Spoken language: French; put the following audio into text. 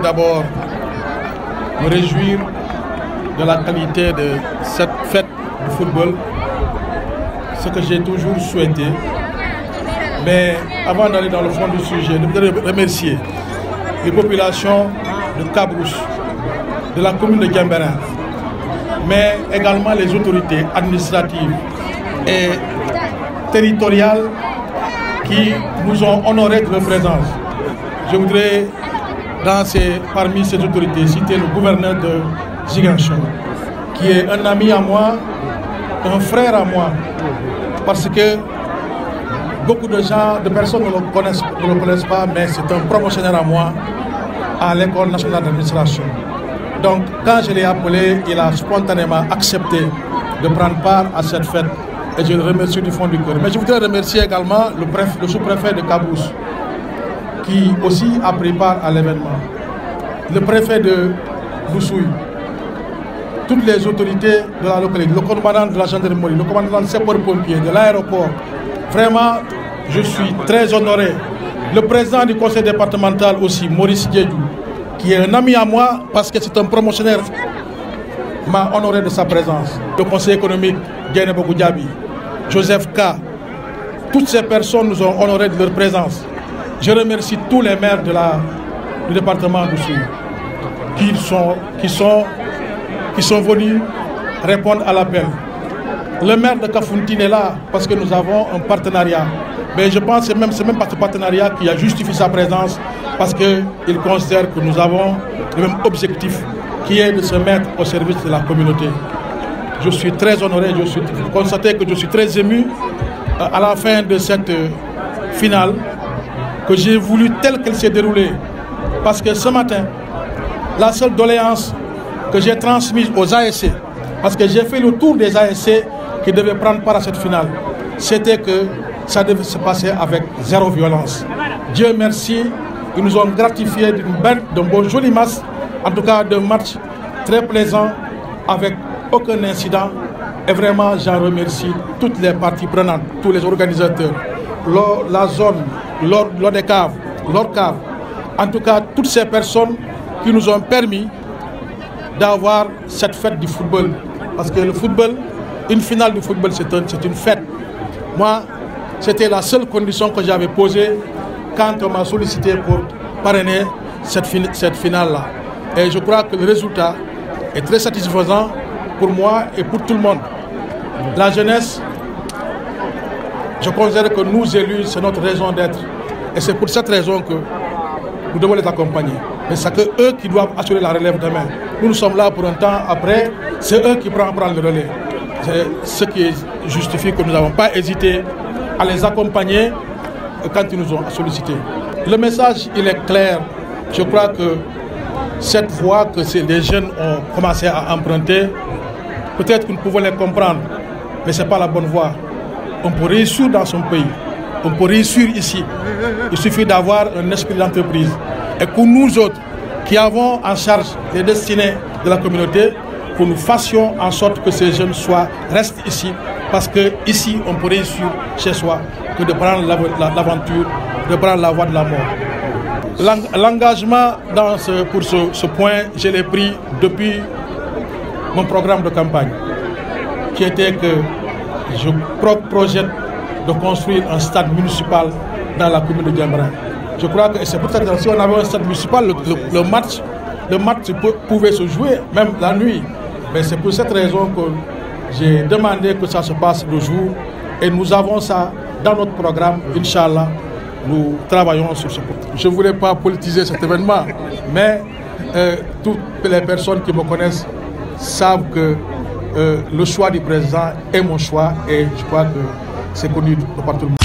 d'abord me réjouir de la qualité de cette fête du football, ce que j'ai toujours souhaité. Mais avant d'aller dans le fond du sujet, je voudrais remercier les populations de Cabrousse, de la commune de Guembérin, mais également les autorités administratives et territoriales qui nous ont honorés de leur présence. Je voudrais, parmi ces autorités, citer le gouverneur de Ziguinchor, qui est un ami à moi, un frère à moi, parce que beaucoup de personnes ne le connaissent pas, mais c'est un promotionnaire à moi à l'École nationale d'administration. Donc, quand je l'ai appelé, il a spontanément accepté de prendre part à cette fête. Et je le remercie du fond du cœur. Mais je voudrais remercier également le sous-préfet de Cabrousse, qui aussi a pris part à l'événement. Le préfet de Boussouille, toutes les autorités de la localité, le commandant de la gendarmerie, le commandant de sapeurs-pompiers, de l'aéroport. Vraiment, je suis très honoré. Le président du conseil départemental aussi, Maurice Diédou, qui est un ami à moi parce que c'est un promotionnaire, m'a honoré de sa présence. Le conseil économique, Diéné Bogoudjabi, Joseph K. Toutes ces personnes nous ont honorés de leur présence. Je remercie tous les maires du département du Sud qui sont venus répondre à l'appel. Le maire de Kafountine est là parce que nous avons un partenariat. Mais je pense que c'est même pas ce partenariat qui a justifié sa présence parce qu'il considère que nous avons le même objectif qui est de se mettre au service de la communauté. Je suis très honoré, vous constatez que je suis très ému à la fin de cette finale que j'ai voulu telle qu'elle s'est déroulée. Parce que ce matin, la seule doléance que j'ai transmise aux ASC, parce que j'ai fait le tour des ASC qui devaient prendre part à cette finale, c'était que ça devait se passer avec zéro violence. Dieu merci, ils nous ont gratifié d'un bon joli match, en tout cas d'un match très plaisant, avec aucun incident. Et vraiment, j'en remercie toutes les parties prenantes, tous les organisateurs, la zone, l'ODECAV, l'ORCAV, en tout cas toutes ces personnes qui nous ont permis d'avoir cette fête du football. Parce que le football, une finale du football, c'est une fête. Moi, c'était la seule condition que j'avais posée quand on m'a sollicité pour parrainer cette finale-là. Et je crois que le résultat est très satisfaisant pour moi et pour tout le monde. La jeunesse, je considère que nous élus, c'est notre raison d'être. Et c'est pour cette raison que nous devons les accompagner. Mais c'est eux qui doivent assurer la relève demain. Nous sommes là pour un temps, après, c'est eux qui prennent le relais. C'est ce qui justifie que nous n'avons pas hésité à les accompagner quand ils nous ont sollicités. Le message, il est clair. Je crois que cette voie que les jeunes ont commencé à emprunter, peut-être que nous pouvons les comprendre, mais ce n'est pas la bonne voie. On peut réussir dans son pays, on peut réussir ici. Il suffit d'avoir un esprit d'entreprise. Et pour nous autres, qui avons en charge les destinées de la communauté, que nous fassions en sorte que ces jeunes restent ici, parce qu'ici, on peut réussir chez soi, que de prendre l'aventure, de prendre la voie de la mort. L'engagement pour ce point, je l'ai pris depuis mon programme de campagne, qui était que je projette de construire un stade municipal dans la commune de Guembérin. Je crois que c'est pour ça que si on avait un stade municipal, le match pouvait se jouer même la nuit. Mais c'est pour cette raison que j'ai demandé que ça se passe le jour. Et nous avons ça dans notre programme, Inch'Allah. Nous travaillons sur ce point. Je ne voulais pas politiser cet événement, mais toutes les personnes qui me connaissent savent que le choix du président est mon choix et je crois que c'est connu de par tout le monde.